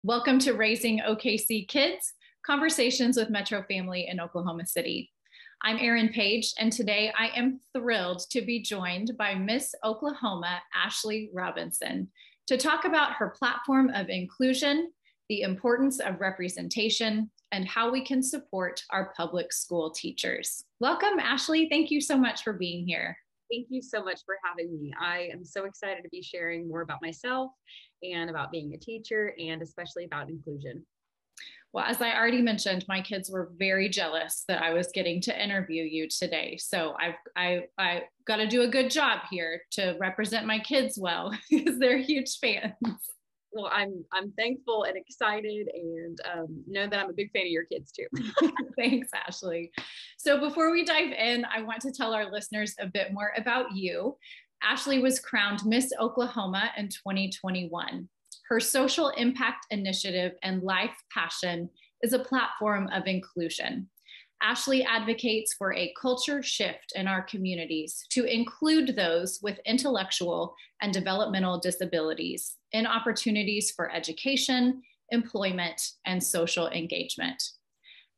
Welcome to Raising OKC Kids, Conversations with Metro Family in Oklahoma City. I'm Erin Page, and today I am thrilled to be joined by Miss Oklahoma, Ashley Robinson, to talk about her platform of inclusion, the importance of representation, and how we can support our public school teachers. Welcome, Ashley. Thank you so much for being here. Thank you so much for having me. I am so excited to be sharing more about myself and about being a teacher and especially about inclusion. Well, as I already mentioned, my kids were very jealous that I was getting to interview you today. So I got to do a good job here to represent my kids well because they're huge fans. Well, I'm thankful and excited and know that I'm a big fan of your kids too. Thanks, Ashley. So before we dive in, I want to tell our listeners a bit more about you. Ashley was crowned Miss Oklahoma in 2021. Her social impact initiative and life passion is a platform of inclusion. Ashley advocates for a culture shift in our communities to include those with intellectual and developmental disabilities in opportunities for education, employment, and social engagement.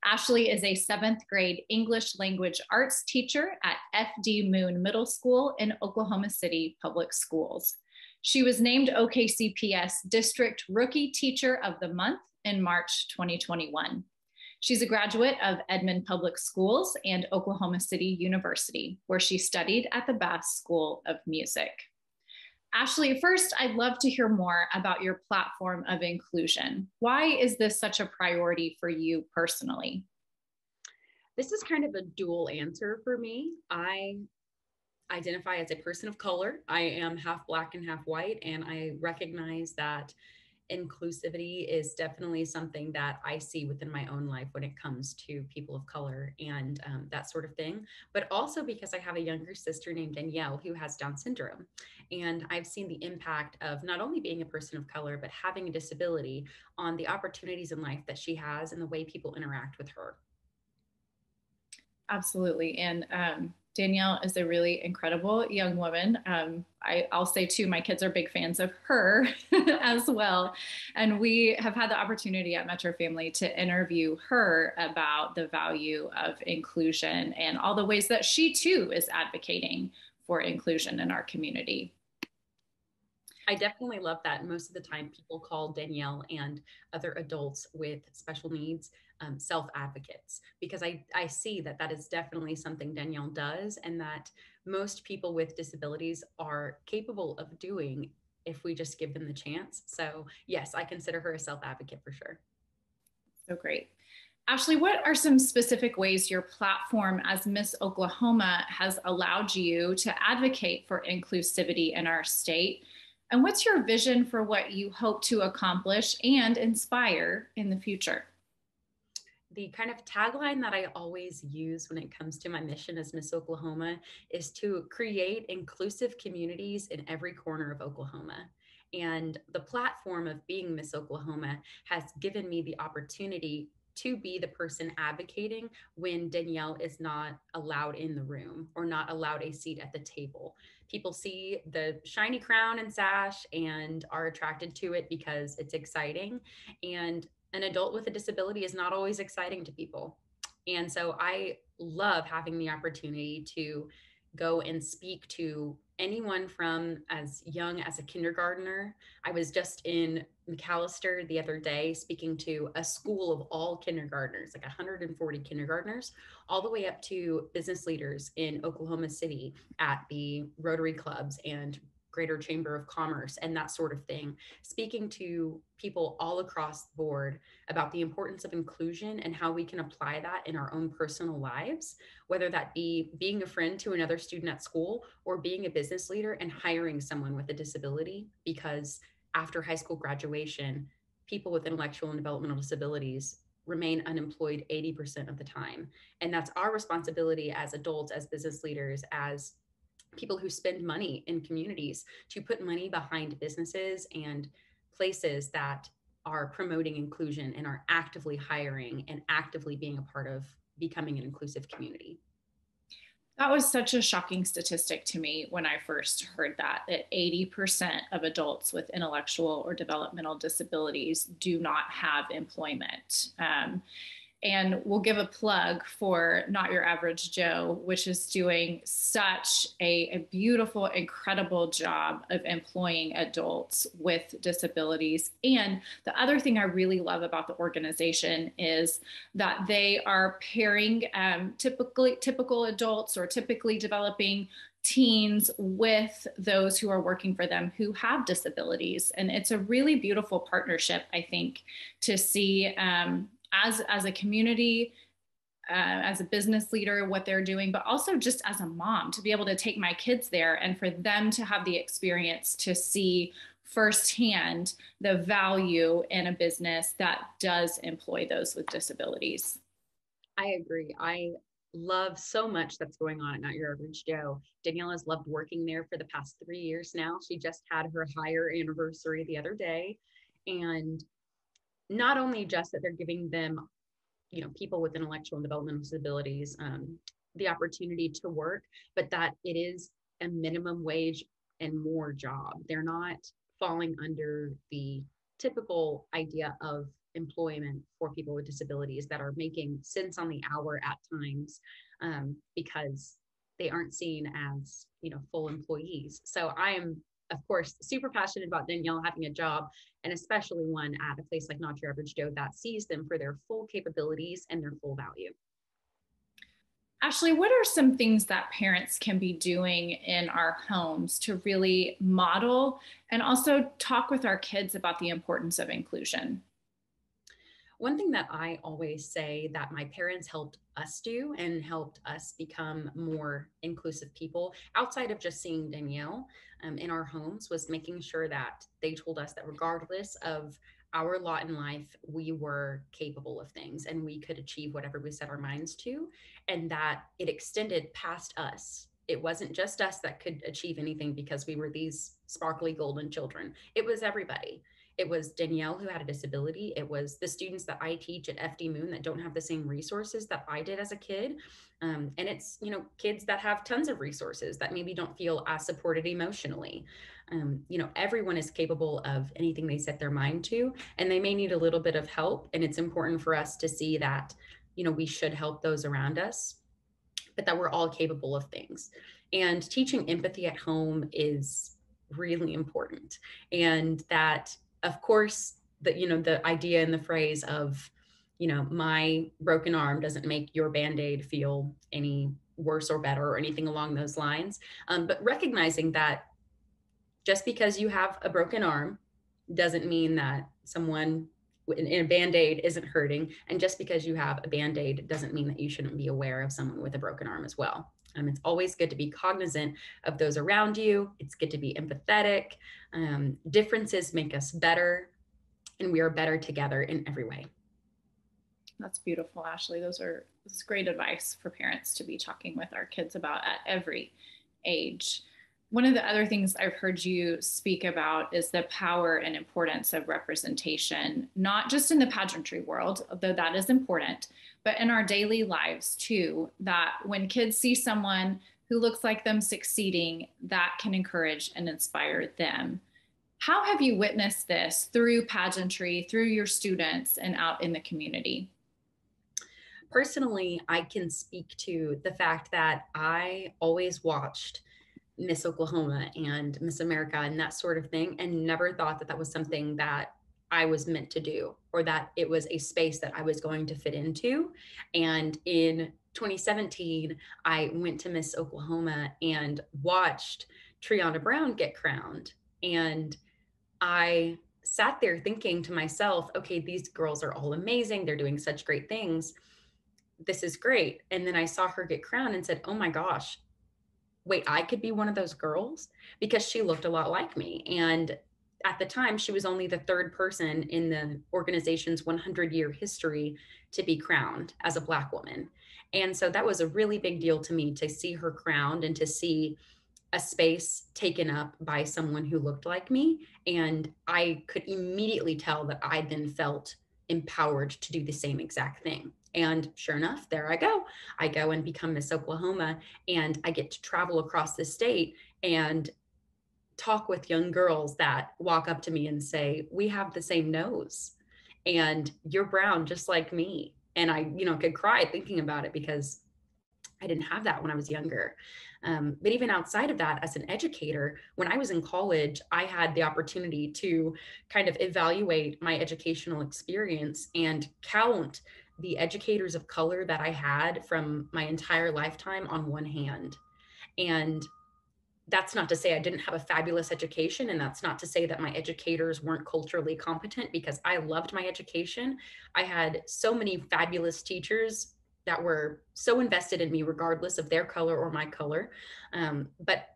Ashley is a 7th grade English language arts teacher at FD Moon Middle School in Oklahoma City Public Schools. She was named OKCPS District Rookie Teacher of the Month in March 2021. She's a graduate of Edmond Public Schools and Oklahoma City University, where she studied at the Bass School of Music. Ashley, first, I'd love to hear more about your platform of inclusion. Why is this such a priority for you personally? This is kind of a dual answer for me. I identify as a person of color. I am half Black and half white, and I recognize that inclusivity is definitely something that I see within my own life when it comes to people of color and that sort of thing. But also because I have a younger sister named Danielle who has Down syndrome. And I've seen the impact of not only being a person of color, but having a disability on the opportunities in life that she has and the way people interact with her. Absolutely. And Danielle is a really incredible young woman. I'll say too, my kids are big fans of her as well. And we have had the opportunity at Metro Family to interview her about the value of inclusion and all the ways that she too is advocating for inclusion in our community. I definitely love that. Most of the time, people call Danielle and other adults with special needs self-advocates because I see that that is definitely something Danielle does and that most people with disabilities are capable of doing if we just give them the chance. So yes, I consider her a self-advocate for sure. So great. Ashley, what are some specific ways your platform as Miss Oklahoma has allowed you to advocate for inclusivity in our state? And what's your vision for what you hope to accomplish and inspire in the future? The kind of tagline that I always use when it comes to my mission as Miss Oklahoma is to create inclusive communities in every corner of Oklahoma. And the platform of being Miss Oklahoma has given me the opportunity to be the person advocating when Danielle is not allowed in the room or not allowed a seat at the table. People see the shiny crown and sash and are attracted to it because it's exciting. And an adult with a disability is not always exciting to people. And so I love having the opportunity to go and speak to anyone from as young as a kindergartner. I was just in McAlester the other day speaking to a school of all kindergartners, like 140 kindergartners, all the way up to business leaders in Oklahoma City at the Rotary clubs and Greater Chamber of Commerce and that sort of thing, speaking to people all across the board about the importance of inclusion and how we can apply that in our own personal lives, whether that be being a friend to another student at school or being a business leader and hiring someone with a disability, because after high school graduation, people with intellectual and developmental disabilities remain unemployed 80% of the time. And that's our responsibility as adults, as business leaders, as people who spend money in communities to put money behind businesses and places that are promoting inclusion and are actively hiring and actively being a part of becoming an inclusive community. That was such a shocking statistic to me when I first heard that 80% of adults with intellectual or developmental disabilities do not have employment. And we'll give a plug for Not Your Average Joe, which is doing such a beautiful, incredible job of employing adults with disabilities. And the other thing I really love about the organization is that they are pairing typical adults or typically developing teens with those who are working for them who have disabilities. And it's a really beautiful partnership, I think, to see as a community, as a business leader, what they're doing, but also just as a mom to be able to take my kids there and for them to have the experience to see firsthand the value in a business that does employ those with disabilities. I agree. I love so much that's going on at Not Your Average Joe. Danielle has loved working there for the past 3 years now. She just had her hire anniversary the other day. And not only just that they're giving them, people with intellectual and developmental disabilities, the opportunity to work, but that it is a minimum wage and more job. They're not falling under the typical idea of employment for people with disabilities that are making cents on the hour at times, because they aren't seen as, full employees. So I am, of course, super passionate about Danielle having a job, and especially one at a place like Not Your Average Joe that sees them for their full capabilities and their full value. Ashley, what are some things that parents can be doing in our homes to really model and also talk with our kids about the importance of inclusion? One thing that I always say that my parents helped us do and helped us become more inclusive people outside of just seeing Danielle in our homes was making sure that they told us that regardless of our lot in life, we were capable of things and we could achieve whatever we set our minds to, and that it extended past us. It wasn't just us that could achieve anything because we were these sparkly golden children. It was everybody. It was Danielle who had a disability. It was the students that I teach at FD Moon that don't have the same resources that I did as a kid. And it's, kids that have tons of resources that maybe don't feel as supported emotionally. Everyone is capable of anything they set their mind to, and they may need a little bit of help. And it's important for us to see that, we should help those around us, but that we're all capable of things. And teaching empathy at home is really important. And that, of course, the idea and the phrase of, my broken arm doesn't make your Band-Aid feel any worse or better or anything along those lines. But recognizing that just because you have a broken arm doesn't mean that someone in a Band-Aid isn't hurting. And just because you have a Band-Aid doesn't mean that you shouldn't be aware of someone with a broken arm as well. It's always good to be cognizant of those around you. It's good to be empathetic. Differences make us better, and we are better together in every way. That's beautiful, Ashley. That's great advice for parents to be talking with our kids about at every age. One of the other things I've heard you speak about is the power and importance of representation, not just in the pageantry world, though that is important, but in our daily lives too, that when kids see someone who looks like them succeeding, that can encourage and inspire them. How have you witnessed this through pageantry, through your students, and out in the community? Personally, I can speak to the fact that I always watched Miss Oklahoma and Miss America and that sort of thing, and never thought that that was something that I was meant to do or that it was a space that I was going to fit into. And in 2017, I went to Miss Oklahoma and watched Triana Brown get crowned. And I sat there thinking to myself, okay, these girls are all amazing. They're doing such great things. This is great. And then I saw her get crowned and said, oh my gosh, wait, I could be one of those girls, because she looked a lot like me. And at the time, she was only the third person in the organization's 100-year history to be crowned as a Black woman. And so that was a really big deal to me to see her crowned and to see a space taken up by someone who looked like me. And I could immediately tell that I then felt empowered to do the same exact thing. And sure enough, there I go. I go and become Miss Oklahoma, and I get to travel across the state and talk with young girls that walk up to me and say, we have the same nose and you're brown just like me. And I, could cry thinking about it because I didn't have that when I was younger. But even outside of that, as an educator, when I was in college, I had the opportunity to kind of evaluate my educational experience and count the educators of color that I had from my entire lifetime on one hand. And that's not to say I didn't have a fabulous education. And that's not to say that my educators weren't culturally competent, because I loved my education. I had so many fabulous teachers that were so invested in me, regardless of their color or my color. But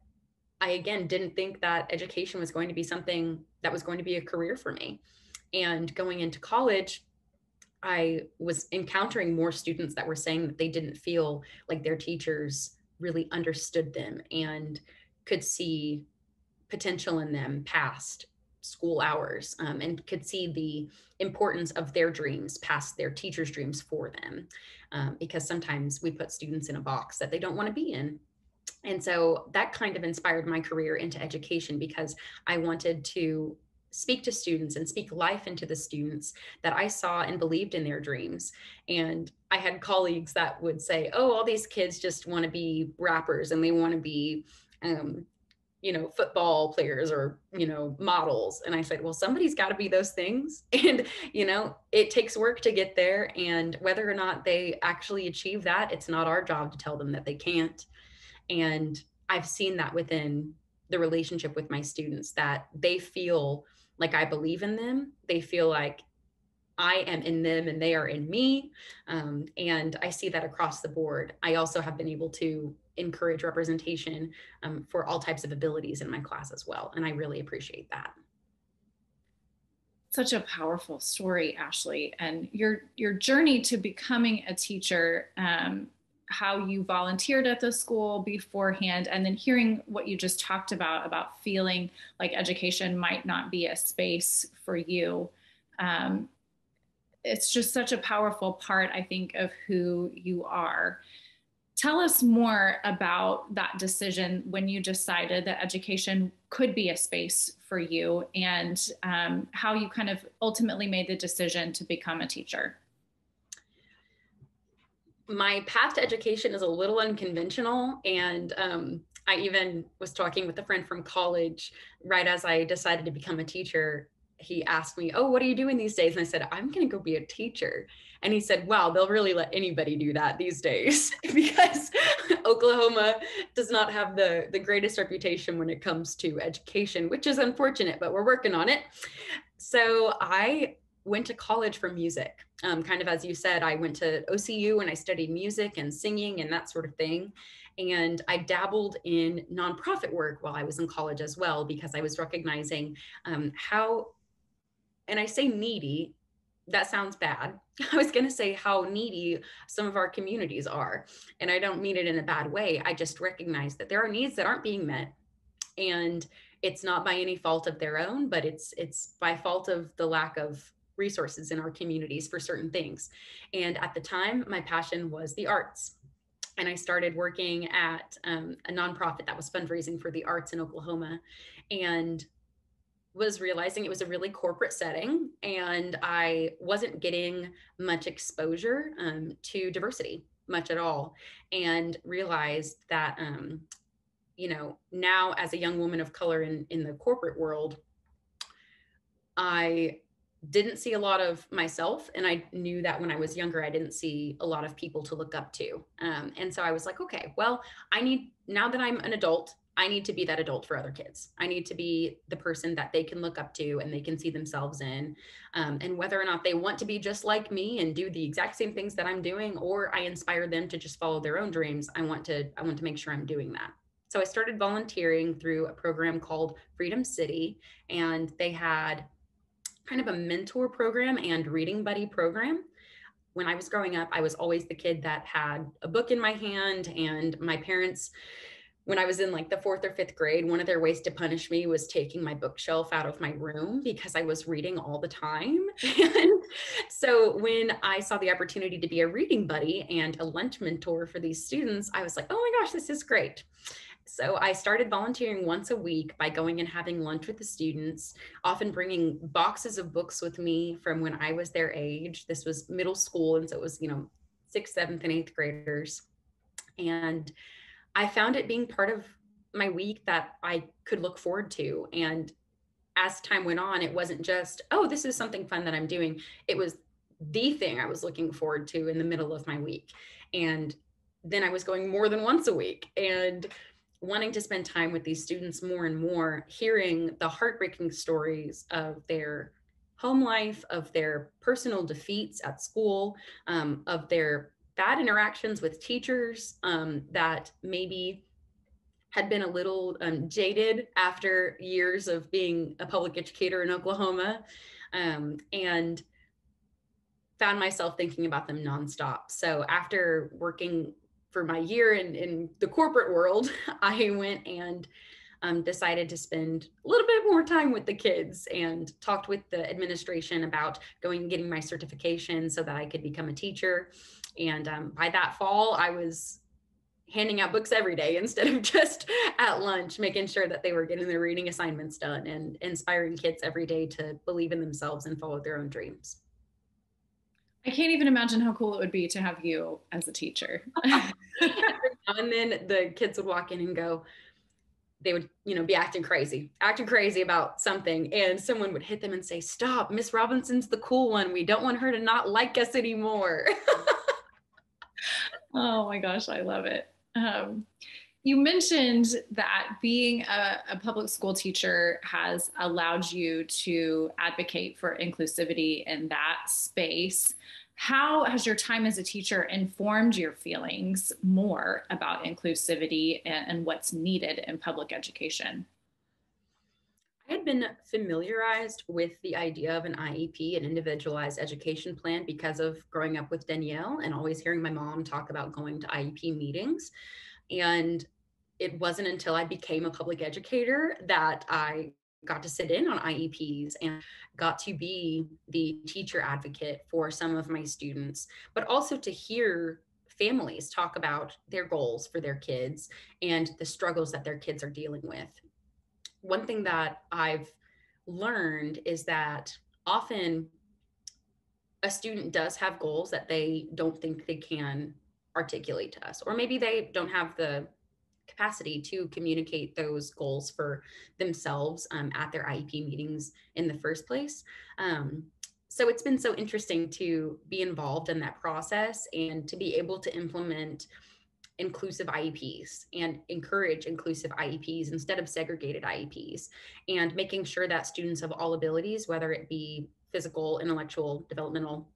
I, again, didn't think that education was going to be something that was going to be a career for me. And going into college, I was encountering more students that were saying that they didn't feel like their teachers really understood them and could see potential in them past school hours, and could see the importance of their dreams past their teachers' dreams for them. Because sometimes we put students in a box that they don't want to be in. And so that kind of inspired my career into education, because I wanted to speak to students and speak life into the students that I saw and believed in their dreams. And I had colleagues that would say, oh, all these kids just want to be rappers and they want to be football players or, models. And I said, well, somebody's got to be those things. And, it takes work to get there. And whether or not they actually achieve that, it's not our job to tell them that they can't. And I've seen that within the relationship with my students, that they feel like I believe in them. They feel like I am in them and they are in me. And I see that across the board. I also have been able to encourage representation for all types of abilities in my class as well. And I really appreciate that. Such a powerful story, Ashley, and your journey to becoming a teacher, how you volunteered at the school beforehand, and then hearing what you just talked about feeling like education might not be a space for you. It's just such a powerful part, I think, of who you are. Tell us more about that decision when you decided that education could be a space for you, and how you kind of ultimately made the decision to become a teacher. My path to education is a little unconventional. And I even was talking with a friend from college right as I decided to become a teacher. He asked me, oh, what are you doing these days? And I said, I'm going to go be a teacher. And he said, wow, they'll really let anybody do that these days, because Oklahoma does not have the greatest reputation when it comes to education, which is unfortunate, but we're working on it. So I went to college for music. Kind of as you said, I went to OCU and I studied music and singing and that sort of thing. And I dabbled in nonprofit work while I was in college as well, because I was recognizing how, and I say needy, that sounds bad. I was going to say how needy some of our communities are. And I don't mean it in a bad way. I just recognize that there are needs that aren't being met. And it's not by any fault of their own, but it's by fault of the lack of resources in our communities for certain things. And at the time, my passion was the arts. And I started working at a nonprofit that was fundraising for the arts in Oklahoma, and was realizing it was a really corporate setting, and I wasn't getting much exposure to diversity, much at all. And realized that, now as a young woman of color in the corporate world, I didn't see a lot of myself. And I knew that when I was younger, I didn't see a lot of people to look up to. And so I was like, okay, well, now that I'm an adult, I need to be that adult for other kids. I need to be the person that they can look up to and they can see themselves in. And whether or not they want to be just like me and do the exact same things that I'm doing, or I inspire them to just follow their own dreams, I want to make sure I'm doing that. So I started volunteering through a program called Freedom City, and they had kind of a mentor program and reading buddy program. When I was growing up, I was always the kid that had a book in my hand, and my parents, when I was in like the 4th or 5th grade, one of their ways to punish me was taking my bookshelf out of my room because I was reading all the time. And So when I saw the opportunity to be a reading buddy and a lunch mentor for these students, I was like, oh my gosh, this is great. So I started volunteering once a week by going and having lunch with the students, often bringing boxes of books with me from when I was their age. This was middle school, and so it was, sixth, seventh, and eighth graders. And I found it being part of my week that I could look forward to. And as time went on, it wasn't just, oh, this is something fun that I'm doing. It was the thing I was looking forward to in the middle of my week. And then I was going more than once a week and wanting to spend time with these students more and more, hearing the heartbreaking stories of their home life, of their personal defeats at school, of their bad interactions with teachers that maybe had been a little jaded after years of being a public educator in Oklahoma, and found myself thinking about them nonstop. So after working for my year in the corporate world, I went and decided to spend a little bit more time with the kids and talked with the administration about going and getting my certification so that I could become a teacher. And by that fall, I was handing out books every day instead of just at lunch, making sure that they were getting their reading assignments done and inspiring kids every day to believe in themselves and follow their own dreams. I can't even imagine how cool it would be to have you as a teacher. And then the kids would walk in and go, they would, be acting crazy about something. And someone would hit them and say, stop, Miss Robinson's the cool one. We don't want her to not like us anymore. Oh my gosh, I love it. You mentioned that being a public school teacher has allowed you to advocate for inclusivity in that space. How has your time as a teacher informed your feelings more about inclusivity and what's needed in public education? I had been familiarized with the idea of an IEP, an individualized education plan, because of growing up with Danielle and always hearing my mom talk about going to IEP meetings. And it wasn't until I became a public educator that I got to sit in on IEPs and got to be the teacher advocate for some of my students, but also to hear families talk about their goals for their kids and the struggles that their kids are dealing with. One thing that I've learned is that often a student does have goals that they don't think they can articulate to us, or maybe they don't have the capacity to communicate those goals for themselves at their IEP meetings in the first place. So it's been so interesting to be involved in that process and to be able to implement inclusive IEPs and encourage inclusive IEPs instead of segregated IEPs, and making sure that students of all abilities, whether it be physical, intellectual, developmental,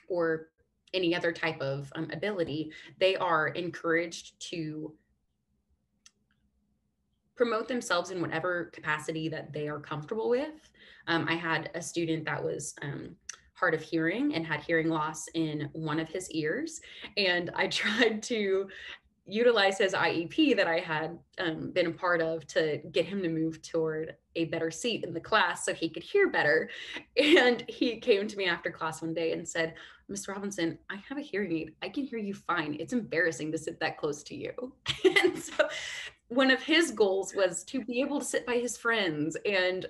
or any other type of ability, they are encouraged to promote themselves in whatever capacity that they are comfortable with. I had a student that was hard of hearing and had hearing loss in one of his ears. And I tried to utilize his IEP that I had been a part of to get him to move toward a better seat in the class so he could hear better. And he came to me after class one day and said, Miss Robinson, I have a hearing aid. I can hear you fine. It's embarrassing to sit that close to you. And so one of his goals was to be able to sit by his friends and,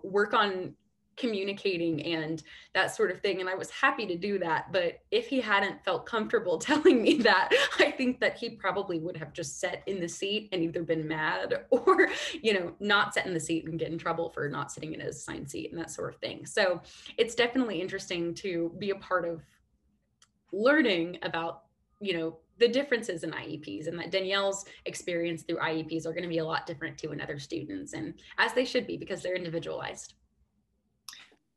work on communicating and that sort of thing. And I was happy to do that. But if he hadn't felt comfortable telling me that, I think that he probably would have just sat in the seat and either been mad or, not sat in the seat and get in trouble for not sitting in his assigned seat and that sort of thing. So it's definitely interesting to be a part of learning about, the differences in IEPs, and that Danielle's experience through IEPs are going to be a lot different too in other students, and as they should be, because they're individualized.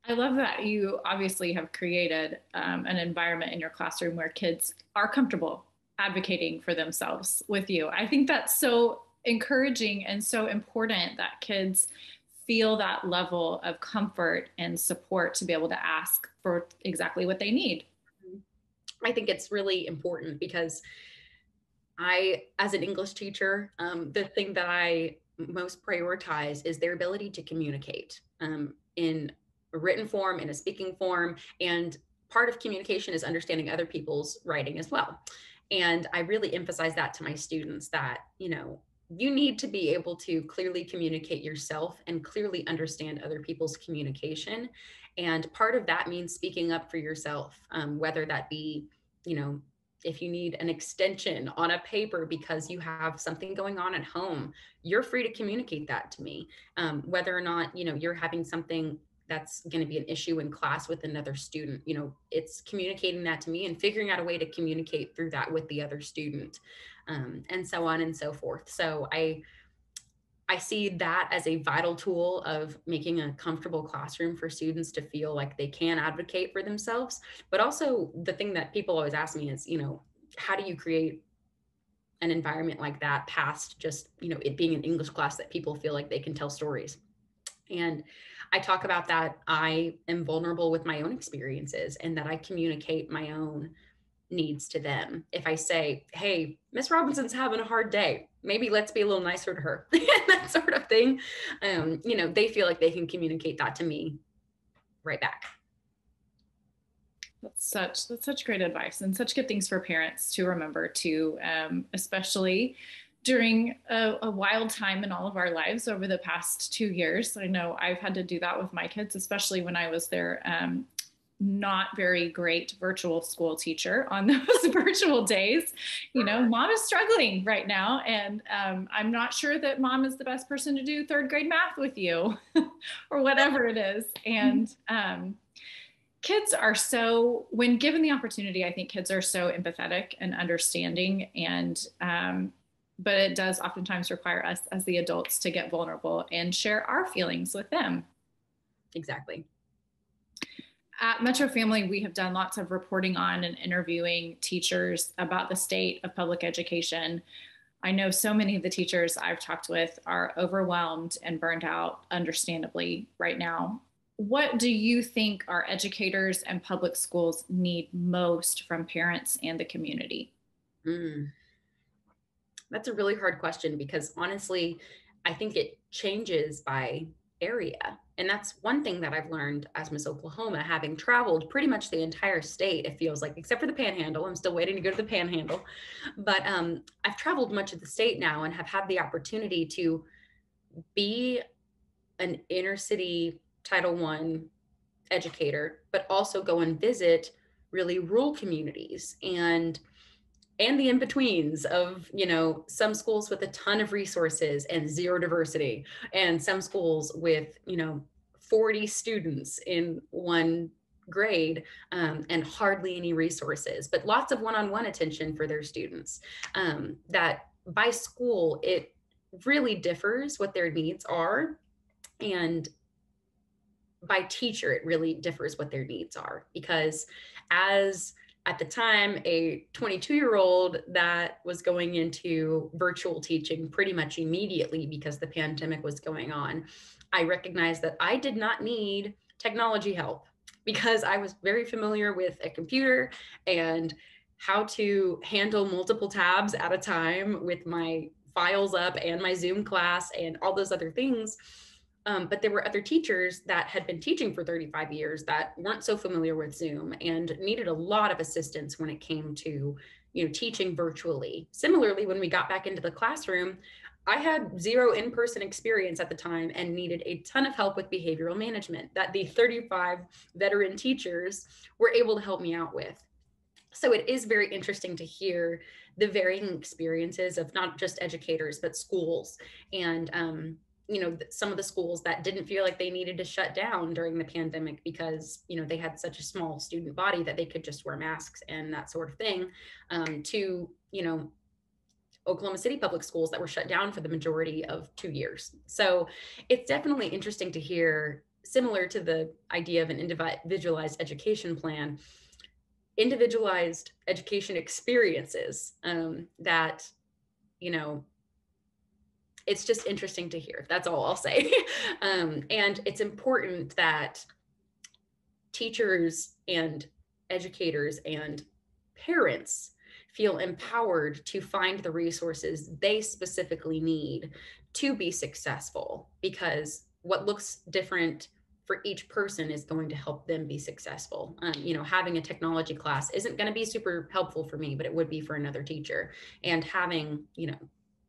I love that you obviously have created an environment in your classroom where kids are comfortable advocating for themselves with you. I think that's so encouraging and so important that kids feel that level of comfort and support to be able to ask for exactly what they need. I think it's really important because as an English teacher, the thing that I most prioritize is their ability to communicate in a written form, in a speaking form, and part of communication is understanding other people's writing as well. And I really emphasize that to my students that, you need to be able to clearly communicate yourself and clearly understand other people's communication. And part of that means speaking up for yourself, whether that be, you know, if you need an extension on a paper because you have something going on at home, you're free to communicate that to me. Whether or not, you're having something that's going to be an issue in class with another student, it's communicating that to me and figuring out a way to communicate through that with the other student, and so on and so forth. So I see that as a vital tool of making a comfortable classroom for students to feel like they can advocate for themselves. But also the thing that people always ask me is, how do you create an environment like that past just, it being an English class that people feel like they can tell stories? And I talk about that I am vulnerable with my own experiences and that I communicate my own needs to them. If I say, hey, Miss Robinson's having a hard day, maybe let's be a little nicer to her, that sort of thing. They feel like they can communicate that to me right back. That's such great advice and such good things for parents to remember too, especially during a wild time in all of our lives over the past 2 years. I know I've had to do that with my kids, especially when I was their not very great virtual school teacher on those virtual days. Mom is struggling right now, and I'm not sure that mom is the best person to do third grade math with you or whatever it is. And kids are so, when given the opportunity, I think kids are so empathetic and understanding, and but it does oftentimes require us as the adults to get vulnerable and share our feelings with them. Exactly. At Metro Family, we have done lots of reporting on and interviewing teachers about the state of public education. I know so many of the teachers I've talked with are overwhelmed and burned out, understandably, right now. What do you think our educators and public schools need most from parents and the community? That's a really hard question because honestly, I think it changes by area. And that's one thing that I've learned as Miss Oklahoma, having traveled pretty much the entire state, it feels like, except for the Panhandle. I'm still waiting to go to the Panhandle. But I've traveled much of the state now and have had the opportunity to be an inner city Title I educator, but also go and visit really rural communities and the in-betweens of, some schools with a ton of resources and zero diversity, and some schools with, 40 students in one grade, and hardly any resources, but lots of one-on-one attention for their students. That by school, it really differs what their needs are. And by teacher, it really differs what their needs are, because as at the time, a 22-year-old that was going into virtual teaching pretty much immediately because the pandemic was going on, I recognized that I did not need technology help because I was very familiar with a computer and how to handle multiple tabs at a time with my files up and my Zoom class and all those other things. But there were other teachers that had been teaching for 35 years that weren't so familiar with Zoom and needed a lot of assistance when it came to, teaching virtually. Similarly, when we got back into the classroom, I had zero in-person experience at the time and needed a ton of help with behavioral management that the 35 veteran teachers were able to help me out with. So it is very interesting to hear the varying experiences of not just educators, but schools. And, some of the schools that didn't feel like they needed to shut down during the pandemic because, they had such a small student body that they could just wear masks and that sort of thing, to, Oklahoma City public schools that were shut down for the majority of 2 years. So it's definitely interesting to hear, similar to the idea of an individualized education plan, individualized education experiences, that, it's just interesting to hear. That's all I'll say. And it's important that teachers and educators and parents feel empowered to find the resources they specifically need to be successful, because what looks different for each person is going to help them be successful. Having a technology class isn't going to be super helpful for me, but it would be for another teacher. And having,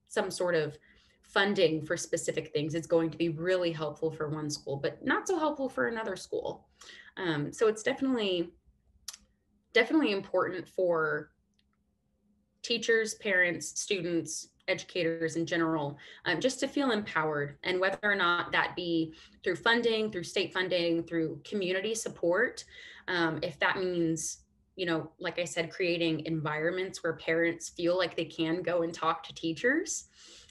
some sort of funding for specific things is going to be really helpful for one school, but not so helpful for another school. So it's definitely important for teachers, parents, students, educators in general, just to feel empowered. And whether or not that be through funding, through state funding, through community support, if that means, like I said, creating environments where parents feel like they can go and talk to teachers,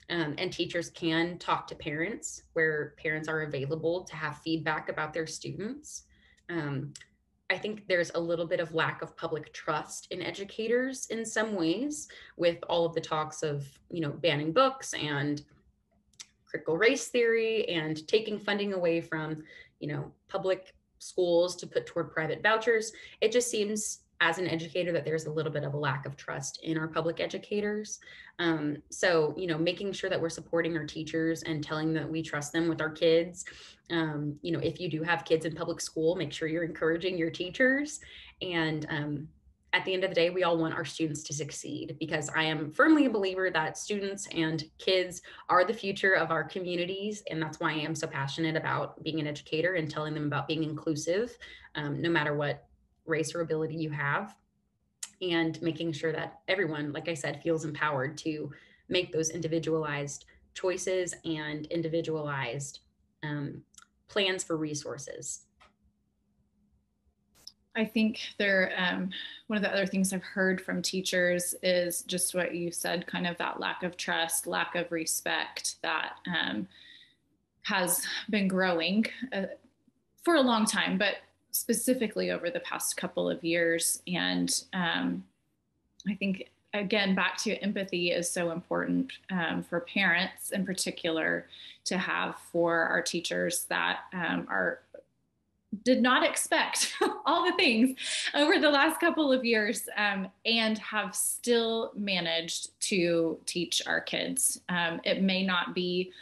and teachers can talk to parents, where parents are available to have feedback about their students. I think there's a little bit of lack of public trust in educators in some ways, with all of the talks of, banning books and critical race theory and taking funding away from, public schools to put toward private vouchers. It just seems, as an educator, that there's a little bit of a lack of trust in our public educators. So, making sure that we're supporting our teachers and telling them that we trust them with our kids. If you do have kids in public school, make sure you're encouraging your teachers. And at the end of the day, we all want our students to succeed, because I am firmly a believer that students and kids are the future of our communities. And that's why I am so passionate about being an educator and telling them about being inclusive, no matter what race or ability you have, and making sure that everyone, like I said, feels empowered to make those individualized choices and individualized plans for resources. I think one of the other things I've heard from teachers is just what you said, kind of that lack of trust, lack of respect that has been growing for a long time, but specifically over the past couple of years. And I think, again, back to empathy is so important for parents in particular to have for our teachers that did not expect all the things over the last couple of years, and have still managed to teach our kids. It may not be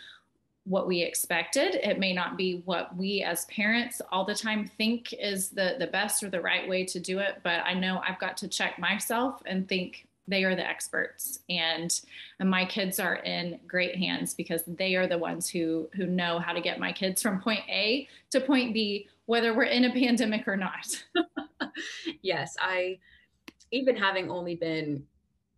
what we expected. It may not be what we as parents all the time think is the best or the right way to do it, but I know I've got to check myself and think they are the experts, and my kids are in great hands because they are the ones who know how to get my kids from point A to point B, whether we're in a pandemic or not. Yes, even having only been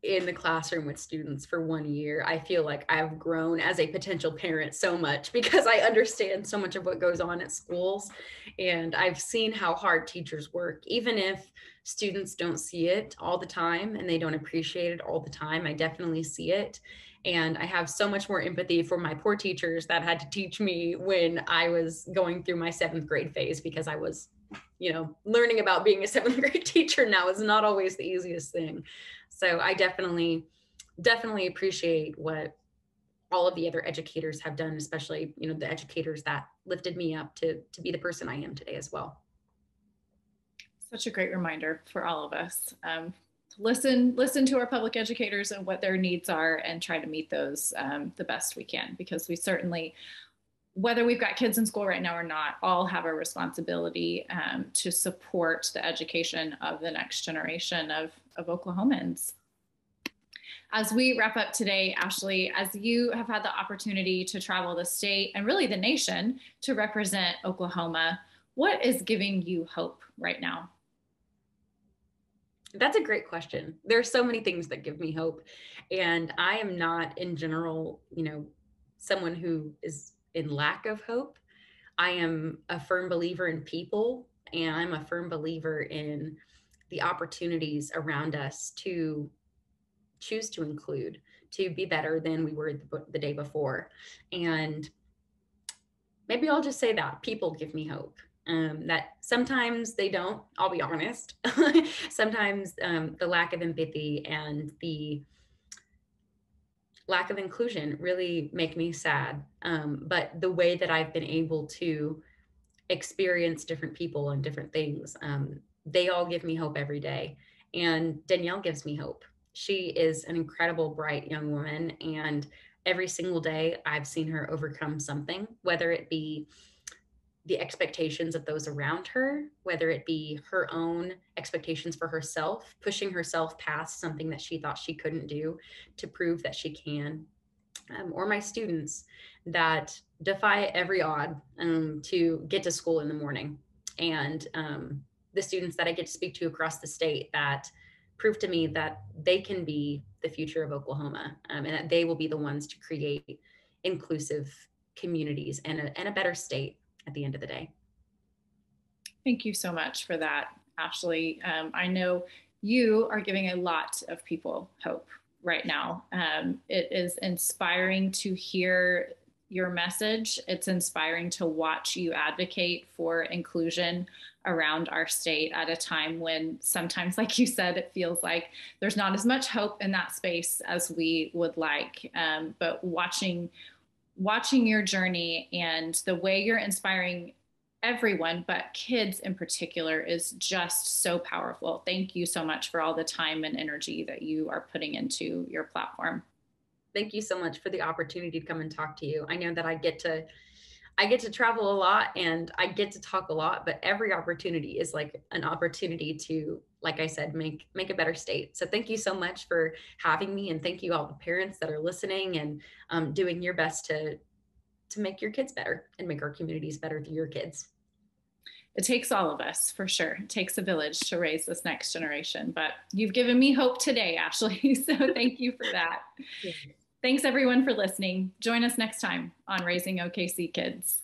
in the classroom with students for 1 year, I feel like I've grown as a potential parent so much, because I understand so much of what goes on at schools, and I've seen how hard teachers work. Even if students don't see it all the time and they don't appreciate it all the time, I definitely see it. And I have so much more empathy for my poor teachers that had to teach me when I was going through my 7th grade phase, because I was, learning about being a 7th grade teacher now is not always the easiest thing. So I definitely appreciate what all of the other educators have done, especially, the educators that lifted me up to be the person I am today as well. Such a great reminder for all of us. To listen to our public educators and what their needs are, and try to meet those the best we can, because we certainly, whether we've got kids in school right now or not, all have a responsibility to support the education of the next generation of Oklahomans. As we wrap up today, Ashley, as you have had the opportunity to travel the state and really the nation to represent Oklahoma, what is giving you hope right now? That's a great question. There are so many things that give me hope. And I am not, in general, someone who is in lack of hope. I am a firm believer in people, and I'm a firm believer in the opportunities around us to choose to include, to be better than we were the day before. And maybe I'll just say that people give me hope. That sometimes they don't, I'll be honest. Sometimes the lack of empathy and the lack of inclusion really make me sad. But the way that I've been able to experience different people and different things, they all give me hope every day. And Danielle gives me hope. She is an incredible, bright young woman. And every single day I've seen her overcome something, whether it be the expectations of those around her, whether it be her own expectations for herself, pushing herself past something that she thought she couldn't do to prove that she can, or my students that defy every odd to get to school in the morning. And the students that I get to speak to across the state that prove to me that they can be the future of Oklahoma, and that they will be the ones to create inclusive communities and a better state at the end of the day. Thank you so much for that, Ashley. I know you are giving a lot of people hope right now. It is inspiring to hear your message. It's inspiring to watch you advocate for inclusion around our state at a time when sometimes, like you said, it feels like there's not as much hope in that space as we would like. But watching your journey and the way you're inspiring everyone, but kids in particular, is just so powerful. Thank you so much for all the time and energy that you are putting into your platform. Thank you so much for the opportunity to come and talk to you. I know that I get to travel a lot and I get to talk a lot, but every opportunity is like an opportunity to, like I said, make a better state. So thank you so much for having me, and thank you all the parents that are listening and doing your best to make your kids better and make our communities better through your kids. It takes all of us, for sure. It takes a village to raise this next generation, but you've given me hope today, Ashley. So thank you for that. Yeah. Thanks everyone for listening. Join us next time on Raising OKC Kids.